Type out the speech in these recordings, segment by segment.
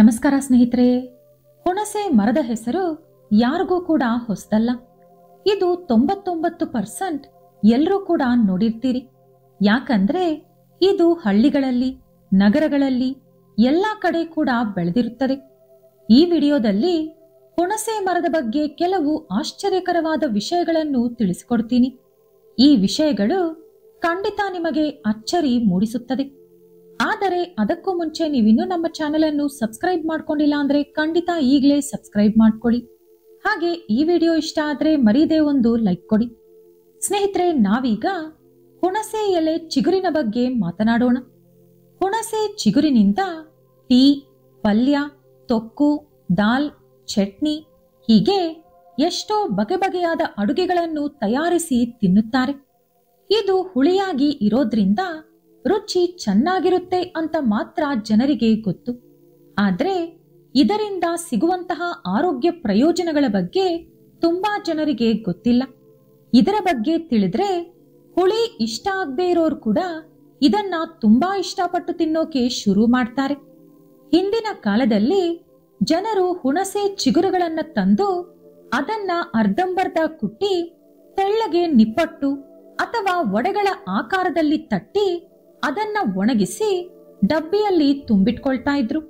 ನಮಸ್ಕಾರ ಸ್ನೇಹಿತರೆ. ಹುಣಸೆ ಮರದ ಹೆಸರು ಯಾರಿಗೂ ಕೂಡ ಹೊಸದಲ್ಲ. ಇದು 99% ಎಲ್ಲರೂ ಕೂಡ ನೋಡಿರ್ತೀರಿ. ಯಾಕಂದ್ರೆ ಇದು ಹಳ್ಳಿಗಳಲ್ಲಿ, ನಗರಗಳಲ್ಲಿ ಎಲ್ಲಾ ಕಡೆ ಕೂಡ ಬೆಳೆದಿರುತ್ತದೆ. ಈ ವಿಡಿಯೋದಲ್ಲಿ ಹುಣಸೆ ಮರದ ಬಗ್ಗೆ ಕೆಲವು ಆಶ್ಚರ್ಯಕರವಾದ ವಿಷಯಗಳನ್ನು ತಿಳಿಸಿಕೊಡ್ತೀನಿ. ಈ ವಿಷಯಗಳು ಖಂಡಿತ ನಿಮಗೆ ಅಚ್ಚರಿ ಮೂಡಿಸುತ್ತದೆ. ಆದರೆ ಅದಕ್ಕೂ ಮುಂಚೆ ನೀವಿನ್ನೂ ನಮ್ಮ ಚಾನೆಲ್ ಅನ್ನು ಸಬ್ಸ್ಕ್ರೈಬ್ ಮಾಡ್ಕೊಂಡಿಲ್ಲ ಅಂದ್ರೆ ಖಂಡಿತ ಈಗಲೇ ಸಬ್ಸ್ಕ್ರೈಬ್ ಮಾಡ್ಕೊಳ್ಳಿ. ಹಾಗೆ ಈ ವಿಡಿಯೋ ಇಷ್ಟ ಆದ್ರೆ ಮರೀದೆ ಒಂದು ಲೈಕ್ ಕೊಡಿ. ಸ್ನೇಹಿತರೆ, ನಾವೀಗ ಹುಣಸೆ ಎಲೆ ಚಿಗುರಿನ ಬಗ್ಗೆ ಮಾತನಾಡೋಣ. ಹುಣಸೆ ಚಿಗುರಿನಿಂದ ಟೀ, ಪಲ್ಯ, ತೊಕ್ಕು, ದಾಲ್, ಚಟ್ನಿ ಹೀಗೆ ಎಷ್ಟೋ ಬಗೆ ಬಗೆಯಾದ ಅಡುಗೆಗಳನ್ನು ತಯಾರಿಸಿ ತಿನ್ನುತ್ತಾರೆ. ಇದು ಹುಳಿಯಾಗಿ ಇರೋದ್ರಿಂದ ರುಚಿ ಚೆನ್ನಾಗಿರುತ್ತೆ ಅಂತ ಮಾತ್ರ ಜನರಿಗೆ ಗೊತ್ತು. ಆದ್ರೆ ಇದರಿಂದ ಸಿಗುವಂತಹ ಆರೋಗ್ಯ ಪ್ರಯೋಜನಗಳ ಬಗ್ಗೆ ತುಂಬಾ ಜನರಿಗೆ ಗೊತ್ತಿಲ್ಲ. ಇದರ ಬಗ್ಗೆ ತಿಳಿದ್ರೆ ಹುಳಿ ಇಷ್ಟ ಆಗದೆ ಇರೋರು ಕೂಡ ಇದನ್ನ ತುಂಬಾ ಇಷ್ಟಪಟ್ಟು ತಿನ್ನೋಕೆ ಶುರು ಮಾಡ್ತಾರೆ. ಹಿಂದಿನ ಕಾಲದಲ್ಲಿ ಜನರು ಹುಣಸೆ ಚಿಗುರುಗಳನ್ನ ತಂದು ಅದನ್ನ ಅರ್ಧಂಬರ್ಧ ಕುಟ್ಟಿ ತೆಳ್ಳಗೆ ನಿಪ್ಪಟ್ಟು ಅಥವಾ ವಡೆಗಳ ಆಕಾರದಲ್ಲಿ ತಟ್ಟಿ ಅದನ್ನ ಒಣಗಿಸಿ ಡಬ್ಬಿಯಲ್ಲಿ ತುಂಬಿಟ್ಕೊಳ್ತಾ ಇದ್ರು.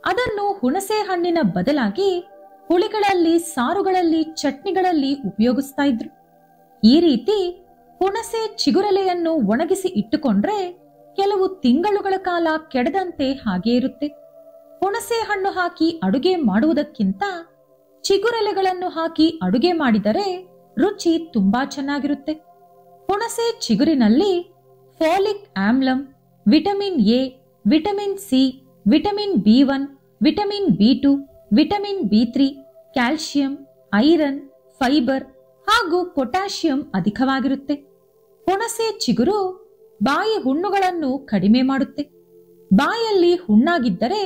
ಅದನ್ನು ಹುಣಸೆ ಹಣ್ಣಿನ ಬದಲಾಗಿ ಹುಳಿಗಳಲ್ಲಿ, ಸಾರುಗಳಲ್ಲಿ, ಚಟ್ನಿಗಳಲ್ಲಿ ಉಪಯೋಗಿಸ್ತಾ ಇದ್ರು. ಈ ರೀತಿ ಹುಣಸೆ ಚಿಗುರೆಲೆಯನ್ನು ಒಣಗಿಸಿ ಇಟ್ಟುಕೊಂಡ್ರೆ ಕೆಲವು ತಿಂಗಳುಗಳ ಕಾಲ ಕೆಡದಂತೆ ಹಾಗೆ ಇರುತ್ತೆ. ಹುಣಸೆ ಹಣ್ಣು ಹಾಕಿ ಅಡುಗೆ ಮಾಡುವುದಕ್ಕಿಂತ ಚಿಗುರೆಲೆಗಳನ್ನು ಹಾಕಿ ಅಡುಗೆ ಮಾಡಿದರೆ ರುಚಿ ತುಂಬಾ ಚೆನ್ನಾಗಿರುತ್ತೆ. ಹುಣಸೆ ಚಿಗುರಿನಲ್ಲಿ ಫೋಲಿಕ್ ಆಮ್ಲಂ, vitamin A, vitamin C, vitamin B one, vitamin B two, vitamin ಬಿ3, ಕ್ಯಾಲ್ಸಿಯಂ, ಐರನ್, ಫೈಬರ್ ಹಾಗೂ ಪೊಟ್ಯಾಷಿಯಂ ಅಧಿಕವಾಗಿರುತ್ತೆ. ಹುಣಸೆ ಚಿಗುರು ಬಾಯಿ ಹುಣ್ಣುಗಳನ್ನು ಕಡಿಮೆ ಮಾಡುತ್ತೆ. ಬಾಯಲ್ಲಿ ಹುಣ್ಣಾಗಿದ್ದರೆ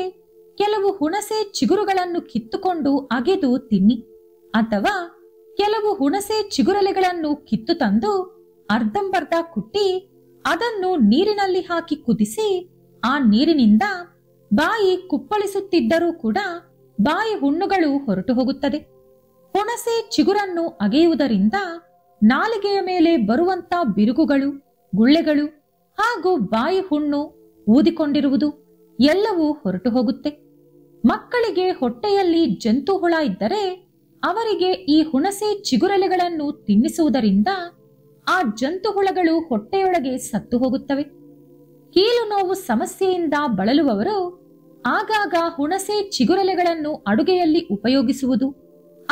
ಕೆಲವು ಹುಣಸೆ ಚಿಗುರುಗಳನ್ನು ಕಿತ್ತುಕೊಂಡು ಅಗೆದು ತಿನ್ನಿ, ಅಥವಾ ಕೆಲವು ಹುಣಸೆ ಚಿಗುರೆಲೆಗಳನ್ನು ಕಿತ್ತು ತಂದು ಅರ್ಧಂಬರ್ಧ ಕುಟ್ಟಿ ಅದನ್ನು ನೀರಿನಲ್ಲಿ ಹಾಕಿ ಕುದಿಸಿ ಆ ನೀರಿನಿಂದ ಬಾಯಿ ಕುಪ್ಪಳಿಸುತ್ತಿದ್ದರೂ ಕೂಡ ಬಾಯಿ ಹುಣ್ಣುಗಳು ಹೊರಟು ಹೋಗುತ್ತದೆ. ಹುಣಸೆ ಚಿಗುರನ್ನು ಅಗೆಯುವುದರಿಂದ ನಾಲಿಗೆಯ ಮೇಲೆ ಬರುವಂತ ಬಿರುಕುಗಳು, ಗುಳ್ಳೆಗಳು ಹಾಗೂ ಬಾಯಿ ಹುಣ್ಣು, ಊದಿಕೊಂಡಿರುವುದು ಎಲ್ಲವೂ ಹೊರಟು ಹೋಗುತ್ತೆ. ಮಕ್ಕಳಿಗೆ ಹೊಟ್ಟೆಯಲ್ಲಿ ಜಂತು ಹುಳ ಇದ್ದರೆ ಅವರಿಗೆ ಈ ಹುಣಸೆ ಚಿಗುರೆಲೆಗಳನ್ನು ತಿನ್ನಿಸುವುದರಿಂದ ಆ ಜಂತು ಹುಳಗಳು ಹೊಟ್ಟೆಯೊಳಗೆ ಸತ್ತು ಹೋಗುತ್ತವೆ. ಕೀಲು ನೋವು ಸಮಸ್ಯೆಯಿಂದ ಬಳಲುವವರು ಆಗಾಗ ಹುಣಸೆ ಚಿಗುರೆಲೆಗಳನ್ನು ಅಡುಗೆಯಲ್ಲಿ ಉಪಯೋಗಿಸುವುದು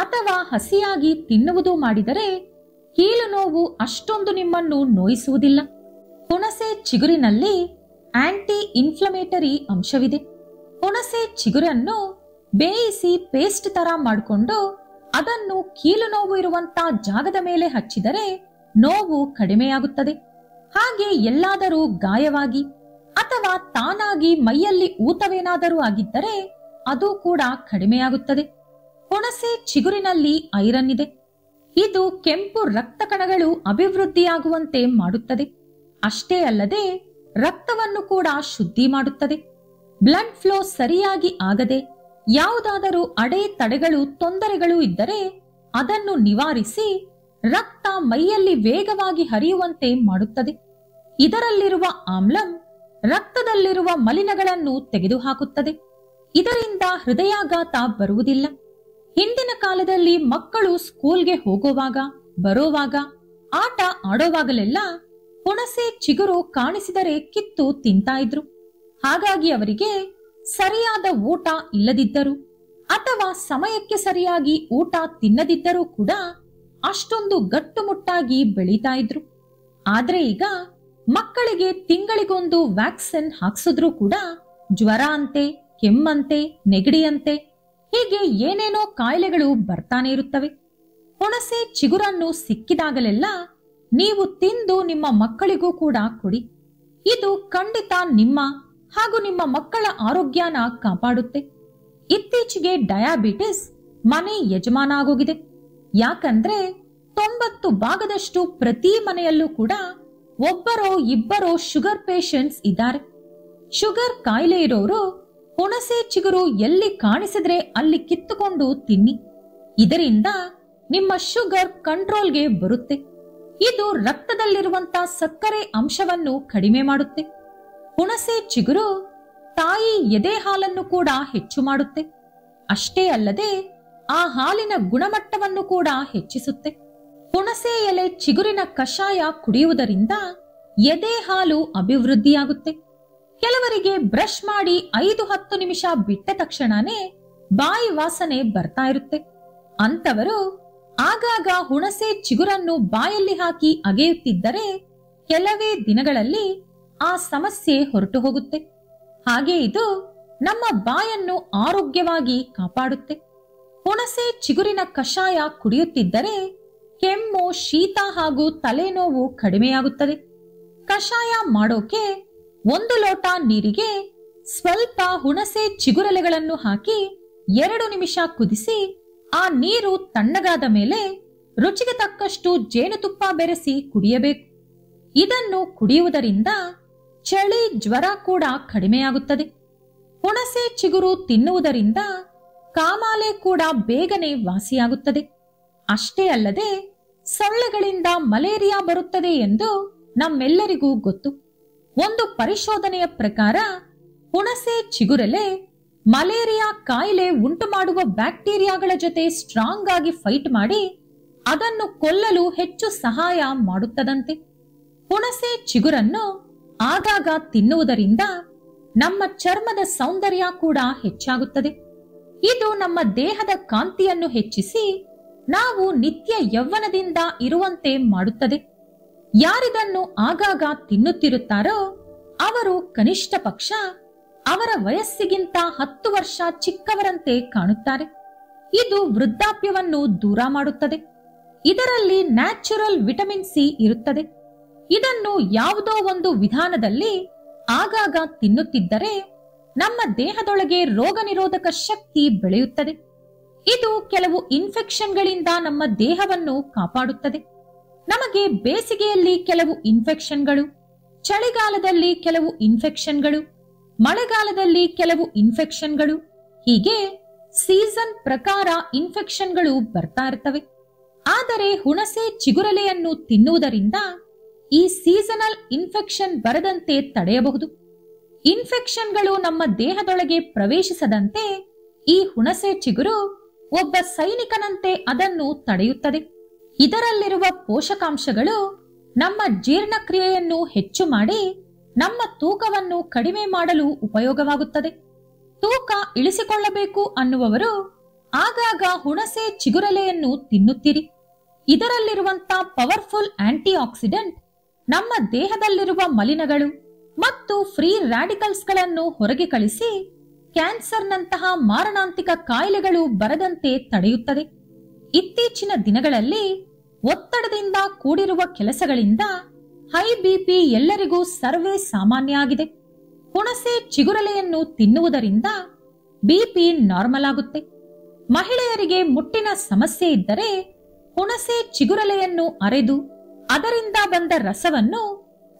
ಅಥವಾ ಹಸಿಯಾಗಿ ತಿನ್ನುವುದು ಮಾಡಿದರೆ ಕೀಲು ನೋವು ಅಷ್ಟೊಂದು ನಿಮ್ಮನ್ನು ನೋಯಿಸುವುದಿಲ್ಲ. ಹುಣಸೆ ಚಿಗುರಿನಲ್ಲಿ ಆಂಟಿ ಇನ್ಫ್ಲಮೇಟರಿ ಅಂಶವಿದೆ. ಹುಣಸೆ ಚಿಗುರನ್ನು ಬೇಯಿಸಿ ಪೇಸ್ಟ್ ತರ ಮಾಡಿಕೊಂಡು ಅದನ್ನು ಕೀಲು ನೋವು ಇರುವಂತ ಜಾಗದ ಮೇಲೆ ಹಚ್ಚಿದರೆ ನೋವು ಕಡಿಮೆಯಾಗುತ್ತದೆ. ಹಾಗೆ ಎಲ್ಲಾದರೂ ಗಾಯವಾಗಿ ಅಥವಾ ತಾನಾಗಿ ಮೈಯಲ್ಲಿ ಊತವೇನಾದರೂ ಆಗಿದ್ದರೆ ಅದು ಕೂಡ ಕಡಿಮೆಯಾಗುತ್ತದೆ. ಹುಣಸೆ ಚಿಗುರಿನಲ್ಲಿ ಐರನ್ ಇದೆ. ಇದು ಕೆಂಪು ರಕ್ತ ಕಣಗಳು ಅಭಿವೃದ್ಧಿಯಾಗುವಂತೆ ಮಾಡುತ್ತದೆ. ಅಷ್ಟೇ ಅಲ್ಲದೆ ರಕ್ತವನ್ನು ಕೂಡ ಶುದ್ಧಿ ಮಾಡುತ್ತದೆ. ಬ್ಲಡ್ ಫ್ಲೋ ಸರಿಯಾಗಿ ಆಗದೆ ಯಾವುದಾದರೂ ಅಡೆತಡೆಗಳು, ತೊಂದರೆಗಳು ಇದ್ದರೆ ಅದನ್ನು ನಿವಾರಿಸಿ ರಕ್ತ ಮೈಯಲ್ಲಿ ವೇಗವಾಗಿ ಹರಿಯುವಂತೆ ಮಾಡುತ್ತದೆ. ಇದರಲ್ಲಿರುವ ಆಮ್ಲಂ ರಕ್ತದಲ್ಲಿರುವ ಮಲಿನಗಳನ್ನು ತೆಗೆದುಹಾಕುತ್ತದೆ. ಇದರಿಂದ ಹೃದಯಾಘಾತ ಬರುವುದಿಲ್ಲ. ಹಿಂದಿನ ಕಾಲದಲ್ಲಿ ಮಕ್ಕಳು ಸ್ಕೂಲ್ಗೆ ಹೋಗುವಾಗ, ಬರೋವಾಗ, ಆಟ ಆಡೋವಾಗಲೆಲ್ಲ ಹುಣಸೆ ಚಿಗುರು ಕಾಣಿಸಿದರೆ ಕಿತ್ತು ತಿಂತಾ ಇದ್ರು. ಹಾಗಾಗಿ ಅವರಿಗೆ ಸರಿಯಾದ ಊಟ ಇಲ್ಲದಿದ್ದರು ಅಥವಾ ಸಮಯಕ್ಕೆ ಸರಿಯಾಗಿ ಊಟ ತಿನ್ನದಿದ್ದರೂ ಕೂಡ ಅಷ್ಟೊಂದು ಗಟ್ಟುಮುಟ್ಟಾಗಿ ಬೆಳೀತಾ ಇದ್ರು. ಆದ್ರೆ ಈಗ ಮಕ್ಕಳಿಗೆ ತಿಂಗಳಿಗೊಂದು ವ್ಯಾಕ್ಸಿನ್ ಹಾಕ್ಸಿದ್ರೂ ಕೂಡ ಜ್ವರ ಅಂತೆ, ಕೆಮ್ಮಂತೆ, ನೆಗಡಿಯಂತೆ ಹೀಗೆ ಏನೇನೋ ಕಾಯಿಲೆಗಳು ಬರ್ತಾನೆ ಇರುತ್ತವೆ. ಹುಣಸೆ ಚಿಗುರನ್ನು ಸಿಕ್ಕಿದಾಗಲೆಲ್ಲ ನೀವು ತಿಂದು ನಿಮ್ಮ ಮಕ್ಕಳಿಗೂ ಕೂಡ ಕೊಡಿ. ಇದು ಖಂಡಿತ ನಿಮ್ಮ ಹಾಗೂ ನಿಮ್ಮ ಮಕ್ಕಳ ಆರೋಗ್ಯನ ಕಾಪಾಡುತ್ತೆ. ಇತ್ತೀಚೆಗೆ ಡಯಾಬಿಟಿಸ್ ಮನೆ ಯಜಮಾನ ಆಗೋಗಿದೆ. ಯಾಕಂದ್ರೆ 90% ಪ್ರತಿ ಮನೆಯಲ್ಲೂ ಕೂಡ ಒಬ್ಬರೋ ಇಬ್ಬರೋ ಶುಗರ್ ಪೇಷಂಟ್ಸ್ ಇದ್ದಾರೆ. ಶುಗರ್ ಕಾಯಿಲೆ ಇರೋರು ಹುಣಸೆ ಚಿಗುರು ಎಲ್ಲಿ ಕಾಣಿಸಿದ್ರೆ ಅಲ್ಲಿ ಕಿತ್ತುಕೊಂಡು ತಿನ್ನಿ. ಇದರಿಂದ ನಿಮ್ಮ ಶುಗರ್ ಕಂಟ್ರೋಲ್ಗೆ ಬರುತ್ತೆ. ಇದು ರಕ್ತದಲ್ಲಿರುವಂತ ಸಕ್ಕರೆ ಅಂಶವನ್ನು ಕಡಿಮೆ ಮಾಡುತ್ತೆ. ಹುಣಸೆ ಚಿಗುರು ತಾಯಿ ಎದೆ ಹಾಲನ್ನು ಕೂಡ ಹೆಚ್ಚು ಮಾಡುತ್ತೆ. ಅಷ್ಟೇ ಅಲ್ಲದೆ ಆ ಹಾಲಿನ ಗುಣಮಟ್ಟವನ್ನು ಕೂಡ ಹೆಚ್ಚಿಸುತ್ತೆ. ಹುಣಸೆ ಎಲೆ ಚಿಗುರಿನ ಕಷಾಯ ಕುಡಿಯುವುದರಿಂದ ಎದೆ ಹಾಲು ಅಭಿವೃದ್ಧಿಯಾಗುತ್ತೆ. ಕೆಲವರಿಗೆ ಬ್ರಷ್ ಮಾಡಿ 5-10 ನಿಮಿಷ ಬಿಟ್ಟ ತಕ್ಷಣನೇ ಬಾಯಿ ವಾಸನೆ ಬರ್ತಾ ಇರುತ್ತೆ. ಅಂತವರು ಆಗಾಗ ಹುಣಸೆ ಚಿಗುರನ್ನು ಬಾಯಲ್ಲಿ ಹಾಕಿ ಅಗೆಯುತ್ತಿದ್ದರೆ ಕೆಲವೇ ದಿನಗಳಲ್ಲಿ ಆ ಸಮಸ್ಯೆ ಹೊರಟು ಹೋಗುತ್ತೆ. ಹಾಗೆ ಇದು ನಮ್ಮ ಬಾಯನ್ನು ಆರೋಗ್ಯವಾಗಿ ಕಾಪಾಡುತ್ತೆ. ಹುಣಸೆ ಚಿಗುರಿನ ಕಷಾಯ ಕುಡಿಯುತ್ತಿದ್ದರೆ ಕೆಮ್ಮು, ಶೀತ ಹಾಗೂ ತಲೆನೋವು ಕಡಿಮೆಯಾಗುತ್ತದೆ. ಕಷಾಯ ಮಾಡೋಕೆ 1 ಲೋಟ ನೀರಿಗೆ ಸ್ವಲ್ಪ ಹುಣಸೆ ಚಿಗುರೆಲೆಗಳನ್ನು ಹಾಕಿ 2 ನಿಮಿಷ ಕುದಿಸಿ ಆ ನೀರು ತಣ್ಣಗಾದ ಮೇಲೆ ರುಚಿಗೆ ತಕ್ಕಷ್ಟು ಜೇನುತುಪ್ಪ ಬೆರೆಸಿ ಕುಡಿಯಬೇಕು. ಇದನ್ನು ಕುಡಿಯುವುದರಿಂದ ಚಳಿ, ಜ್ವರ ಕೂಡ ಕಡಿಮೆಯಾಗುತ್ತದೆ. ಹುಣಸೆ ಚಿಗುರು ತಿನ್ನುವುದರಿಂದ ಕಾಮಾಲೆ ಕೂಡ ಬೇಗನೆ ವಾಸಿಯಾಗುತ್ತದೆ. ಅಷ್ಟೇ ಅಲ್ಲದೆ ಸೊಳ್ಳೆಗಳಿಂದ ಮಲೇರಿಯಾ ಬರುತ್ತದೆ ಎಂದು ನಮ್ಮೆಲ್ಲರಿಗೂ ಗೊತ್ತು. ಒಂದು ಪರಿಶೋಧನೆಯ ಪ್ರಕಾರ ಹುಣಸೆ ಚಿಗುರೆಲೆ ಮಲೇರಿಯಾ ಕಾಯಿಲೆ ಉಂಟು ಮಾಡುವ ಬ್ಯಾಕ್ಟೀರಿಯಾಗಳ ಜೊತೆ ಸ್ಟ್ರಾಂಗ್ ಆಗಿ ಫೈಟ್ ಮಾಡಿ ಅದನ್ನು ಕೊಲ್ಲಲು ಹೆಚ್ಚು ಸಹಾಯ ಮಾಡುತ್ತದಂತೆ. ಹುಣಸೆ ಚಿಗುರನ್ನು ಆಗಾಗ ತಿನ್ನುವುದರಿಂದ ನಮ್ಮ ಚರ್ಮದ ಸೌಂದರ್ಯ ಕೂಡ ಹೆಚ್ಚಾಗುತ್ತದೆ. ಇದು ನಮ್ಮ ದೇಹದ ಕಾಂತಿಯನ್ನು ಹೆಚ್ಚಿಸಿ ನಾವು ನಿತ್ಯ ಯೌವನದಿಂದ ಇರುವಂತೆ ಮಾಡುತ್ತದೆ. ಯಾರಿದನ್ನು ಆಗಾಗ ತಿನ್ನುತ್ತಿರುತ್ತಾರೋ ಅವರು ಕನಿಷ್ಠ ಪಕ್ಷ ಅವರ ವಯಸ್ಸಿಗಿಂತ 10 ವರ್ಷ ಚಿಕ್ಕವರಂತೆ ಕಾಣುತ್ತಾರೆ. ಇದು ವೃದ್ಧಾಪ್ಯವನ್ನು ದೂರ ಮಾಡುತ್ತದೆ. ಇದರಲ್ಲಿ ನ್ಯಾಚುರಲ್ ವಿಟಮಿನ್ ಸಿ ಇರುತ್ತದೆ. ಇದನ್ನು ಯಾವುದೋ ಒಂದು ವಿಧಾನದಲ್ಲಿ ಆಗಾಗ ತಿನ್ನುತ್ತಿದ್ದರೆ ನಮ್ಮ ದೇಹದೊಳಗೆ ರೋಗ ನಿರೋಧಕ ಶಕ್ತಿ ಬೆಳೆಯುತ್ತದೆ. ಇದು ಕೆಲವು ಇನ್ಫೆಕ್ಷನ್ಗಳಿಂದ ನಮ್ಮ ದೇಹವನ್ನು ಕಾಪಾಡುತ್ತದೆ. ನಮಗೆ ಬೇಸಿಗೆಯಲ್ಲಿ ಕೆಲವು ಇನ್ಫೆಕ್ಷನ್ಗಳು, ಚಳಿಗಾಲದಲ್ಲಿ ಕೆಲವು ಇನ್ಫೆಕ್ಷನ್ಗಳು, ಮಳೆಗಾಲದಲ್ಲಿ ಕೆಲವು ಇನ್ಫೆಕ್ಷನ್ಗಳು, ಹೀಗೆ ಸೀಸನ್ ಪ್ರಕಾರ ಇನ್ಫೆಕ್ಷನ್ಗಳು ಬರ್ತಾ ಇರ್ತವೆ. ಆದರೆ ಹುಣಸೆ ಚಿಗುರೆಲೆಯನ್ನು ತಿನ್ನುವುದರಿಂದ ಈ ಸೀಸನಲ್ ಇನ್ಫೆಕ್ಷನ್ ಬರದಂತೆ ತಡೆಯಬಹುದು. ಇನ್ಫೆಕ್ಷನ್ಗಳು ನಮ್ಮ ದೇಹದೊಳಗೆ ಪ್ರವೇಶಿಸದಂತೆ ಈ ಹುಣಸೆ ಚಿಗುರು ಒಬ್ಬ ಸೈನಿಕನಂತೆ ಅದನ್ನು ತಡೆಯುತ್ತದೆ. ಇದರಲ್ಲಿರುವ ಪೋಷಕಾಂಶಗಳು ನಮ್ಮ ಜೀರ್ಣಕ್ರಿಯೆಯನ್ನು ಹೆಚ್ಚು ಮಾಡಿ ನಮ್ಮ ತೂಕವನ್ನು ಕಡಿಮೆ ಮಾಡಲು ಉಪಯೋಗವಾಗುತ್ತದೆ. ತೂಕ ಇಳಿಸಿಕೊಳ್ಳಬೇಕು ಅನ್ನುವವರು ಆಗಾಗ ಹುಣಸೆ ಚಿಗುರೆಲೆಯನ್ನು ತಿನ್ನುತ್ತಿರಿ. ಇದರಲ್ಲಿರುವಂತಹ ಪವರ್ಫುಲ್ ಆಂಟಿ ಆಕ್ಸಿಡೆಂಟ್ ನಮ್ಮ ದೇಹದಲ್ಲಿರುವ ಮಲಿನಗಳು ಮತ್ತು ಫ್ರೀ ರಾಡಿಕಲ್ಸ್ಗಳನ್ನು ಹೊರಗೆ ಕಳಿಸಿ ಕ್ಯಾನ್ಸರ್ನಂತಹ ಮಾರಣಾಂತಿಕ ಕಾಯಿಲೆಗಳು ಬರದಂತೆ ತಡೆಯುತ್ತದೆ. ಇತ್ತೀಚಿನ ದಿನಗಳಲ್ಲಿ ಒತ್ತಡದಿಂದ ಕೂಡಿರುವ ಕೆಲಸಗಳಿಂದ ಹೈ ಬಿಪಿ ಎಲ್ಲರಿಗೂ ಸರ್ವೇ ಸಾಮಾನ್ಯ ಆಗಿದೆ. ಹುಣಸೆ ಚಿಗುರೆಲೆಯನ್ನು ತಿನ್ನುವುದರಿಂದ ಬಿಪಿ ನಾರ್ಮಲ್ ಆಗುತ್ತೆ. ಮಹಿಳೆಯರಿಗೆ ಮುಟ್ಟಿನ ಸಮಸ್ಯೆ ಇದ್ದರೆ ಹುಣಸೆ ಚಿಗುರೆಲೆಯನ್ನು ಅರೆದು ಅದರಿಂದ ಬಂದ ರಸವನ್ನು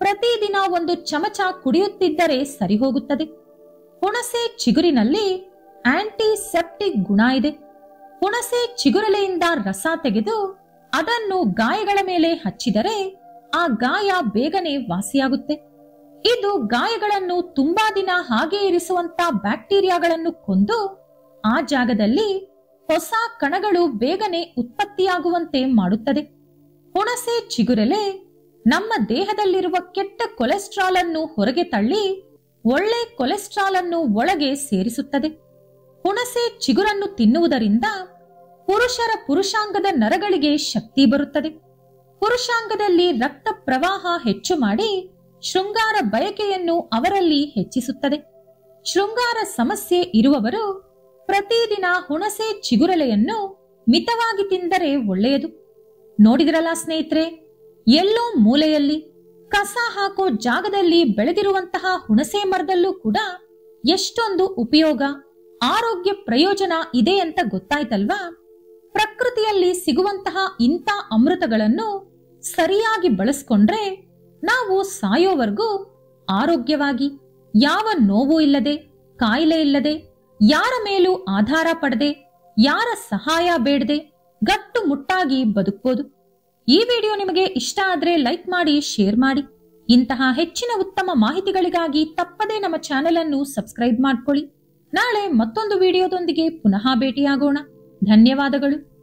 ಪ್ರತಿದಿನ 1 ಚಮಚ ಕುಡಿಯುತ್ತಿದ್ದರೆ ಸರಿ ಹೋಗುತ್ತದೆ. ಹುಣಸೆ ಚಿಗುರಿನಲ್ಲಿ ಆಂಟಿಸೆಪ್ಟಿಕ್ ಗುಣ ಇದೆ. ಹುಣಸೆ ಚಿಗುರೆಲೆಯಿಂದ ರಸ ತೆಗೆದು ಅದನ್ನು ಗಾಯಗಳ ಮೇಲೆ ಹಚ್ಚಿದರೆ ಆ ಗಾಯ ಬೇಗನೆ ವಾಸಿಯಾಗುತ್ತೆ. ಇದು ಗಾಯಗಳನ್ನು ತುಂಬಾ ದಿನ ಹಾಗೆ ಇರಿಸುವಂತ ಬ್ಯಾಕ್ಟೀರಿಯಾಗಳನ್ನು ಕೊಂದು ಆ ಜಾಗದಲ್ಲಿ ಹೊಸ ಕಣಗಳು ಬೇಗನೆ ಉತ್ಪತ್ತಿಯಾಗುವಂತೆ ಮಾಡುತ್ತದೆ. ಹುಣಸೆ ಚಿಗುರೆಲೆ ನಮ್ಮ ದೇಹದಲ್ಲಿರುವ ಕೆಟ್ಟ ಕೊಲೆಸ್ಟ್ರಾಲ್ ಅನ್ನು ಹೊರಗೆ ತಳ್ಳಿ ಒಳ್ಳೆ ಕೊಲೆಸ್ಟ್ರಾಲ್ ಅನ್ನು ಒಳಗೆ ಸೇರಿಸುತ್ತದೆ. ಹುಣಸೆ ಚಿಗುರನ್ನು ತಿನ್ನುವುದರಿಂದ ಪುರುಷರ ಪುರುಷಾಂಗದ ನರಗಳಿಗೆ ಶಕ್ತಿ ಬರುತ್ತದೆ. ಪುರುಷಾಂಗದಲ್ಲಿ ರಕ್ತ ಪ್ರವಾಹ ಹೆಚ್ಚು ಮಾಡಿ ಶೃಂಗಾರ ಬಯಕೆಯನ್ನು ಅವರಲ್ಲಿ ಹೆಚ್ಚಿಸುತ್ತದೆ. ಶೃಂಗಾರ ಸಮಸ್ಯೆ ಇರುವವರು ಪ್ರತಿದಿನ ಹುಣಸೆ ಚಿಗುರೆಲೆಯನ್ನು ಮಿತವಾಗಿ ತಿಂದರೆ ಒಳ್ಳೆಯದು. ನೋಡಿದ್ರಲ್ಲ ಸ್ನೇಹಿತರೆ, ಎಲ್ಲೋ ಮೂಲೆಯಲ್ಲಿ ಕಸ ಹಾಕೋ ಜಾಗದಲ್ಲಿ ಬೆಳೆದಿರುವಂತಹ ಹುಣಸೆ ಮರದಲ್ಲೂ ಕೂಡ ಎಷ್ಟೊಂದು ಉಪಯೋಗ, ಆರೋಗ್ಯ ಪ್ರಯೋಜನ ಇದೆ ಅಂತ ಗೊತ್ತಾಯ್ತಲ್ವಾ? ಪ್ರಕೃತಿಯಲ್ಲಿ ಸಿಗುವಂತಹ ಇಂಥ ಅಮೃತಗಳನ್ನು ಸರಿಯಾಗಿ ಬಳಸ್ಕೊಂಡ್ರೆ ನಾವು ಸಾಯೋವರೆಗೂ ಆರೋಗ್ಯವಾಗಿ, ಯಾವ ನೋವು ಇಲ್ಲದೆ ಕಾಯಿಲೆ ಇಲ್ಲದೆ, ಯಾರ ಮೇಲೂ ಆಧಾರ ಪಡದೆ, ಯಾರ ಸಹಾಯ ಬೇಡದೆ ಗಟ್ಟು ಮುಟ್ಟಾಗಿ ಬದುಕಬಹುದು. ಈ ವಿಡಿಯೋ ನಿಮಗೆ ಇಷ್ಟ ಆದ್ರೆ ಲೈಕ್ ಮಾಡಿ, ಶೇರ್ ಮಾಡಿ. ಇಂತಹ ಹೆಚ್ಚಿನ ಉತ್ತಮ ಮಾಹಿತಿಗಳಿಗಾಗಿ ತಪ್ಪದೇ ನಮ್ಮ ಚಾನೆಲ್ ಅನ್ನು ಸಬ್ಸ್ಕ್ರೈಬ್ ಮಾಡ್ಕೊಳ್ಳಿ. ನಾಳೆ ಮತ್ತೊಂದು ವಿಡಿಯೋದೊಂದಿಗೆ ಪುನಃ ಭೇಟಿಯಾಗೋಣ. ಧನ್ಯವಾದಗಳು.